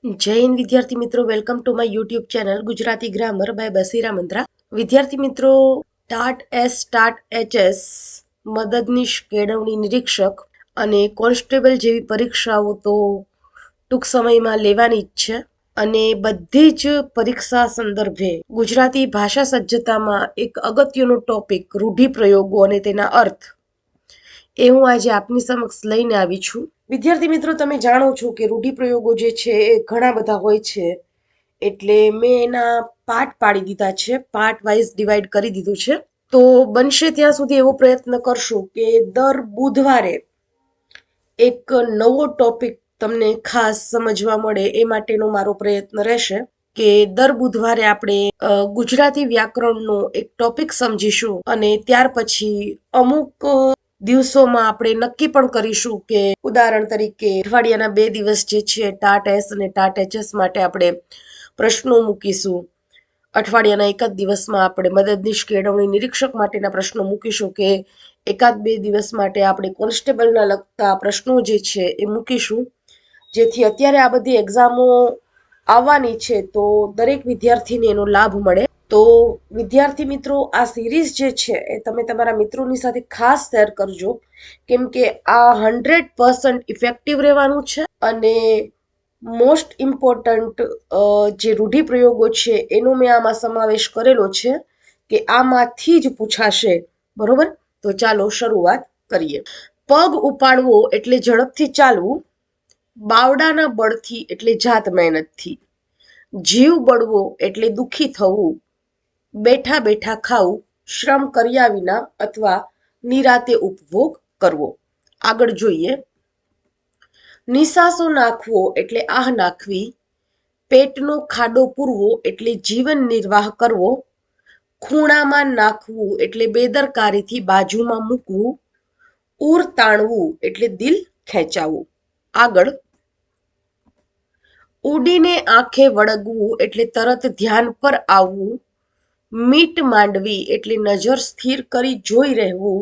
જય હિન્દ વિદ્યાર્થી મિત્રો, welcome to my YouTube channel Gujarati grammar by Basira Mantra. વિદ્યાર્થી મિત્રો, ટાટ એચ એસ મદદનીશ કેળવણી નિરીક્ષક અને કોન્સ્ટેબલ જેવી પરીક્ષાઓ તો ટૂંક સમયમાં લેવાની જ છે અને બધી જ પરીક્ષા સંદર્ભે ગુજરાતી ભાષા સજ્જતામાં એક અગત્યનો ટોપિક રૂઢિપ્રયોગો અને તેના અર્થ એ હું આજે આપની સમક્ષ લઈને આવી છું. વિદ્યાર્થી મિત્રો, તમે જાણો છો કે રૂઢિપ્રયોગો જે છે એ ઘણા બધા હોય છે, એટલે મેં એના પાર્ટ પાડી દીધા છે, પાર્ટ વાઇઝ ડિવાઈડ કરી દીધું છે. તો બનશે ત્યાં સુધી એવો પ્રયત્ન કરશું કે દર બુધવારે એક નવો ટોપિક તમને ખાસ સમજવા મળે એ માટેનો મારો પ્રયત્ન રહેશે કે દર બુધવારે આપણે ગુજરાતી વ્યાકરણનો એક ટોપિક સમજીશું અને ત્યાર પછી અમુક દિવસોમાં આપણે નક્કી પણ કરીશું કે ઉદાહરણ તરીકે અઠવાડિયાના 2 દિવસ જે છે ટાટ એસ અને ટાટ એચએસ માટે આપણે પ્રશ્નો મૂકીશું. અઠવાડિયાના એક જ દિવસમાં આપણે મદદનીશ કેળવણી નિરીક્ષક માટેના પ્રશ્નો મૂકીશું કે એકાદ 2 દિવસ માટે આપણે કોન્સ્ટેબલના લગતા પ્રશ્નો જે છે એ મૂકીશું, જેથી અત્યારે આ બધી એક્ઝામો આવવાની છે તો દરેક વિદ્યાર્થીને એનો લાભ મળે. તો વિદ્યાર્થી મિત્રો, આ સિરીઝ જે છે એ તમે તમારા મિત્રોની સાથે ખાસ શેર કરજો, કેમ કે આ 100% ઇફેક્ટિવ રહેવાનું છે અને મોસ્ટ ઇમ્પોર્ટન્ટ જે રૂઢિપ્રયોગો છે એનો મેં આમાં સમાવેશ કરેલો છે કે આમાંથી જ પૂછાશે. બરોબર? તો ચાલો શરૂઆત કરીએ. પગ ઉપાડવો એટલે ઝડપથી ચાલવું, બાવડાના બળથી એટલે જાત મહેનતથી, જીવ બળવો એટલે દુઃખી થવું, બેઠા બેઠા ખાવું, શ્રમ કર્યા વિના અથવા નિરાતે ઉપભોગ કરવો. આગળ જોઈએ. નિસાસો નાખવો એટલે આહ નાખવી, પેટનો ખાડો પૂરવો એટલે જીવન નિર્વાહ કરવો, ખૂણામાં નાખવું એટલે બેદરકારીથી બાજુમાં મૂકવું, ઉર તાણવું એટલે દિલ ખેંચાવવું. આગળ. ઉડીને આંખે વળગવું એટલે તરત ધ્યાન પર આવવું, મીટ માંડવી એટલે નજર સ્થિર કરી જોઈ રહેવું,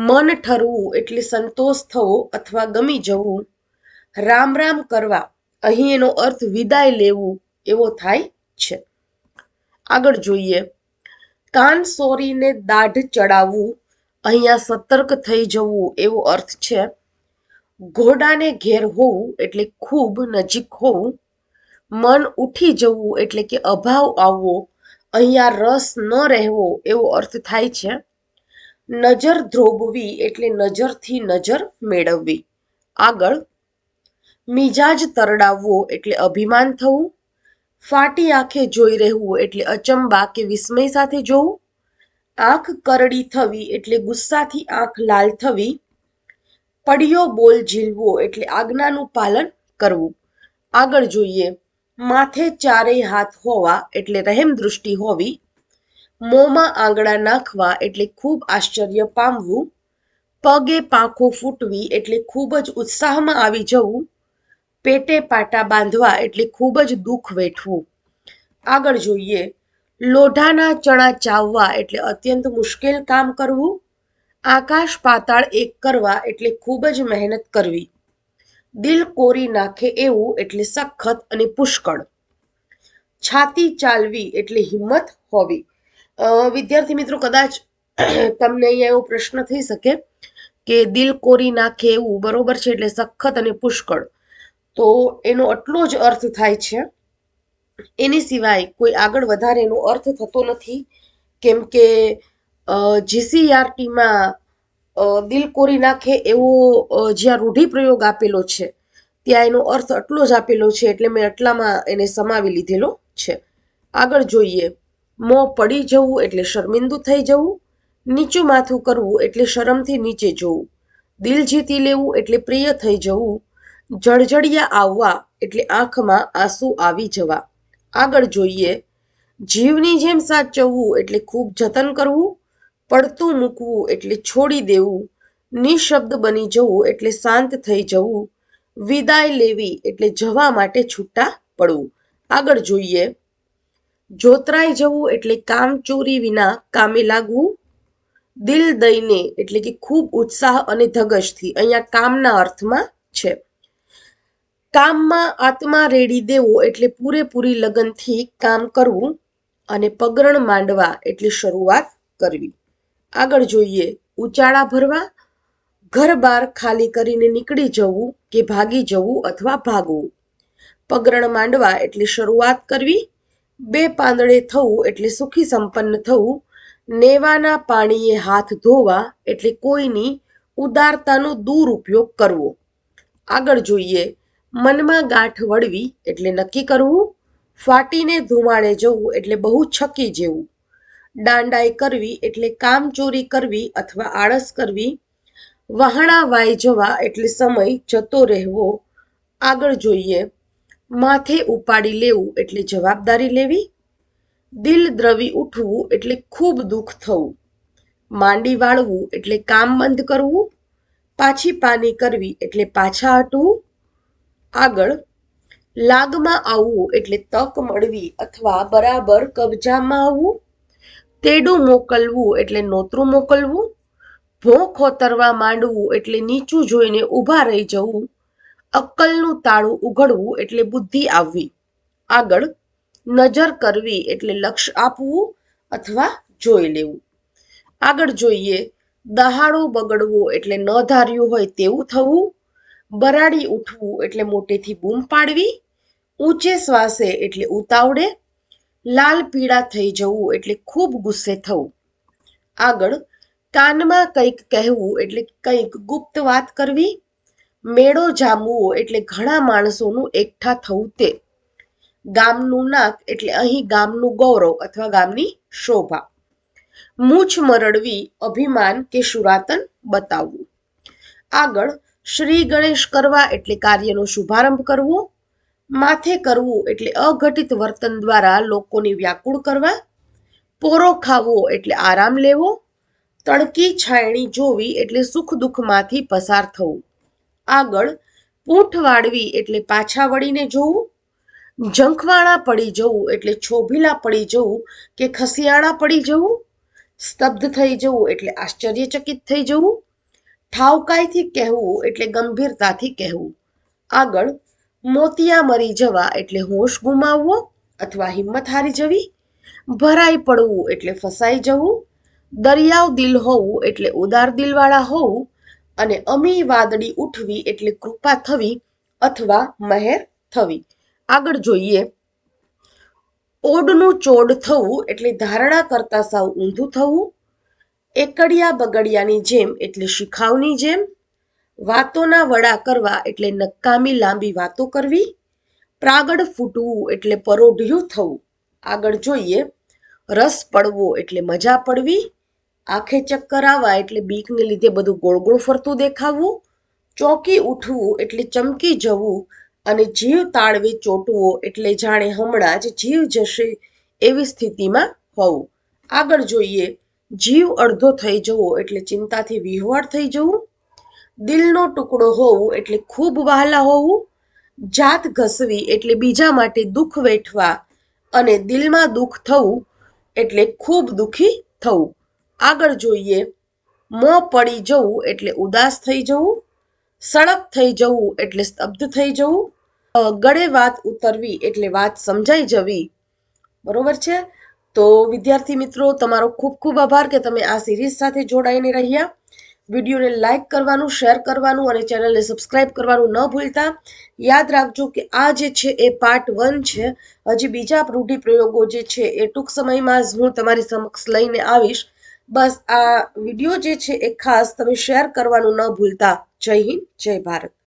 મન ઠરવું એટલે સંતોષ થવો અથવા ગમી જવું, રામ રામ કરવા અહીં એનો અર્થ વિદાય લેવું એવો થાય છે. આગળ જોઈએ. કાન સોરીને દાઢ ચડાવવું, અહીંયા સતર્ક થઈ જવું એવો અર્થ છે. ઘોડાને ઘેર હોવું એટલે ખૂબ નજીક હોવું, મન ઉઠી જવું એટલે કે અભાવ આવવો, અહીંયા રસ ન રહેવો એવો અર્થ થાય છે. નજર ધ્રોબવી એટલે નજરથી નજર મેળવવી. આગળ. મિજાજ તરડાવવો એટલે અભિમાન થવું, ફાટી આંખે જોઈ રહેવું એટલે અચંબા કે વિસ્મય સાથે જોવું, આંખ કરડી થવી એટલે ગુસ્સાથી આંખ લાલ થવી, પડ્યો બોલ ઝીલવો એટલે આજ્ઞાનું પાલન કરવું. આગળ જોઈએ. માથે ચારેય હાથ હોવા એટલે રહેમ દૃષ્ટિ હોવી, મોંમાં આંગળા નાખવા એટલે ખૂબ આશ્ચર્ય પામવું, પગે પાંખો ફૂટવી એટલે ખૂબ જ ઉત્સાહમાં આવી જવું, પેટે પાટા બાંધવા એટલે ખૂબ જ દુઃખ વેઠવું. આગળ જોઈએ. લોઢાના ચણા ચાવવા એટલે અત્યંત મુશ્કેલ કામ કરવું, આકાશ પાતાળ એક કરવા એટલે ખૂબ જ મહેનત કરવી, દિલ કોરી નાખે એવું એટલે સખત અને પુષ્કળ, છાતી ચાલવી એટલે હિંમત હોવી. વિદ્યાર્થી મિત્રો, કદાચ તમને અહીંયા એવો પ્રશ્ન થઈ શકે કે દિલ કોરી નાખે એવું બરોબર છે એટલે સખત અને પુષ્કળ, તો એનો આટલો જ અર્થ થાય છે. એની સિવાય કોઈ આગળ વધારે એનો અર્થ થતો નથી, કેમ કે જીસીઆરટીમાં દિલ કોરી નાખે એવો જ્યાં રૂઢિપ્રયોગ આપેલો છે ત્યાં એનો અર્થ આટલો જ આપેલો છે, એટલે મેં આટલામાં એને સમાવી લીધેલો છે. આગળ જોઈએ. મોં પડી જવું એટલે શર્મિંદુ થઈ જવું, નીચું માથું કરવું એટલે શરમથી નીચે જોવું, દિલ જીતી લેવું એટલે પ્રિય થઈ જવું, જળજળિયા આવવા એટલે આંખમાં આંસુ આવી જવા. આગળ જોઈએ. જીવની જેમ સાચવવું એટલે ખૂબ જતન કરવું, પડતું મૂકવું એટલે છોડી દેવું, નિશબ્દ બની જવું એટલે શાંત થઈ જવું, વિદાય લેવી એટલે જવા માટે છૂટા પડવું. આગળ જોઈએ. જોતરાઈ જવું એટલે કામ ચોરી વિના કામે લાગવું, દિલ દઈને એટલે કે ખૂબ ઉત્સાહ અને ધગશથી, અહીંયા કામના અર્થમાં છે. કામમાં આત્મા રેડી દેવો એટલે પૂરેપૂરી લગનથી કામ કરવું અને પગરણ માંડવા એટલે શરૂઆત કરવી. આગળ જોઈએ, ઉચાળા ભરવા, ઘર બાર ખાલી કરીને નીકળી જવું કે ભાગી જવું અથવા ભાગવું. પગરણ માંડવા એટલે શરૂઆત કરવી. બે પાંદડે થવું એટલે સુખી સંપન્ન થવું. નેવાના પાણીએ હાથ ધોવા એટલે કોઈની ઉદારતાનો દુરુપયોગ કરવો. આગળ જોઈએ, મનમાં ગાંઠ વળવી એટલે નક્કી કરવું. ફાટીને ધુમાડે જવું એટલે બહુ છકી જેવું. દાંડાઈ કરવી એટલે કામચોરી કરવી અથવા આળસ કરવી. વહાણા વાઈ જવા એટલે સમય જતો રહેવો. આગળ જોઈએ, માથે ઉપાડી લેવું એટલે જવાબદારી લેવી. દિલ દ્રવી ઉઠવું એટલે ખૂબ દુઃખ થવું. માંડી વાળવું એટલે કામ બંધ કરવું. પાછી પાની કરવી એટલે પાછા હટવું. આગળ, લાગમાં આવવું એટલે તક મળવી અથવા બરાબર કબજામાં આવવું. તેડું મોકલવું એટલે નોતરું મોકલવું. ભોં ખોતરવા માંડવું એટલે નીચું જોઈને ઊભા રહી જવું. અક્કલનું તાળું ઉઘડવું એટલે બુદ્ધિ આવવી. આગળ, નજર કરવી એટલે લક્ષ્ય આપવું અથવા જોઈ લેવું. આગળ જોઈએ, દહાડો બગડવો એટલે ન ધાર્યું હોય તેવું થવું. બરાડી ઉઠવું એટલે મોટેથી બૂમ પાડવી. ઊંચે શ્વાસે એટલે ઉતાવળે. લાલ પીળા થઈ જવું એટલે ખૂબ ગુસ્સે થવું. આગળ, કાનમાં કંઈક કહેવું એટલે કંઈક ગુપ્ત વાત કરવી. મેળો જામવો એટલે ઘણા માણસોનું એકઠા થવું તે. ગામનું નાક એટલે અહીં ગામનું ગૌરવ અથવા ગામની શોભા. મૂછ મરડવી અભિમાન કે શુરાતન બતાવવું. આગળ, શ્રી ગણેશ કરવા એટલે કાર્યનો શુભારંભ કરવો. માથે કરવું એટલે અઘટિત વર્તન દ્વારા લોકોને વ્યાકુળ કરવા. પોરો ખાવો એટલે આરામ લેવો. તડકી છાયણી જોવી એટલે સુખ દુઃખમાંથી પસાર થવું. આગળ, પૂંઠ વાળવી એટલે પાછા વળીને જોવું. ઝંખવાણા પડી જવું એટલે છોભીલા પડી જવું કે ખસિયાણા પડી જવું. સ્તબ્ધ થઈ જવું એટલે આશ્ચર્યચકિત થઈ જવું. ઠાવકાઈથી કહેવું એટલે ગંભીરતાથી કહેવું. આગળ, મોતિયા મરી જવા એટલે હોશ ગુમાવવો અથવા હિંમત હારી જવી. ભરાઈ પડવું એટલે ફસાઈ જવું. દરિયાવ દિલ હોવું એટલે ઉદાર દિલવાળા હોવું. અને અમી વાદળી ઉઠવી એટલે કૃપા થવી અથવા મહેર થવી. આગળ જોઈએ, ઓડનું ચોડ થવું એટલે ધારણા કરતા સાવ ઊંધું થવું. એકડિયા બગડિયાની જેમ એટલે શિખાવની જેમ. વાતોના વડા કરવા એટલે નકામી લાંબી વાતો કરવી. પ્રાગડ ફૂટવું એટલે પરોઢિયું થવું. આગળ જોઈએ, રસ પડવો એટલે મજા પડવી. આંખે ચક્કર આવવા એટલે બીકને લીધે બધું ગોળ ગોળ ફરતું દેખાવું. ચોંકી ઉઠવું એટલે ચમકી જવું. અને જીવ તાળવે ચોંટવો એટલે જાણે હમણાં જ જીવ જશે એવી સ્થિતિમાં હોવું. આગળ જોઈએ, જીવ અડધો થઈ જવો એટલે ચિંતાથી વિહવળ થઈ જવું. દિલનો ટુકડો હોવું એટલે ખૂબ વહાલા હોવું. જાત ઘસવી એટલે બીજા માટે દુઃખ વેઠવા. અને દિલમાં દુઃખ થવું એટલે ખૂબ દુઃખી થવું. આગળ જોઈએ, મોં પડી જવું એટલે ઉદાસ થઈ જવું. સળક થઈ જવું એટલે સ્તબ્ધ થઈ જવું. ગળે વાત ઉતરવી એટલે વાત સમજાઈ જવી. બરોબર છે? તો વિદ્યાર્થી મિત્રો, તમારો ખૂબ ખૂબ આભાર કે તમે આ સિરીઝ સાથે જોડાઈને રહ્યા. વિડીયોને લાઇક કરવાનું, શેર કરવાનું અને ચેનલને સબસ્ક્રાઇબ કરવાનું ન ભૂલતા. યાદ રાખજો કે આ જે છે એ પાર્ટ 1 છે. હજી બીજા રૂઢિપ્રયોગો જે છે એ ટૂંક સમયમાં જ હું તમારી સમક્ષ લઈને આવીશ. બસ આ વિડીયો જે છે એ ખાસ તમે શેર કરવાનું ન ભૂલતા. જય હિન્દ, જય ભારત.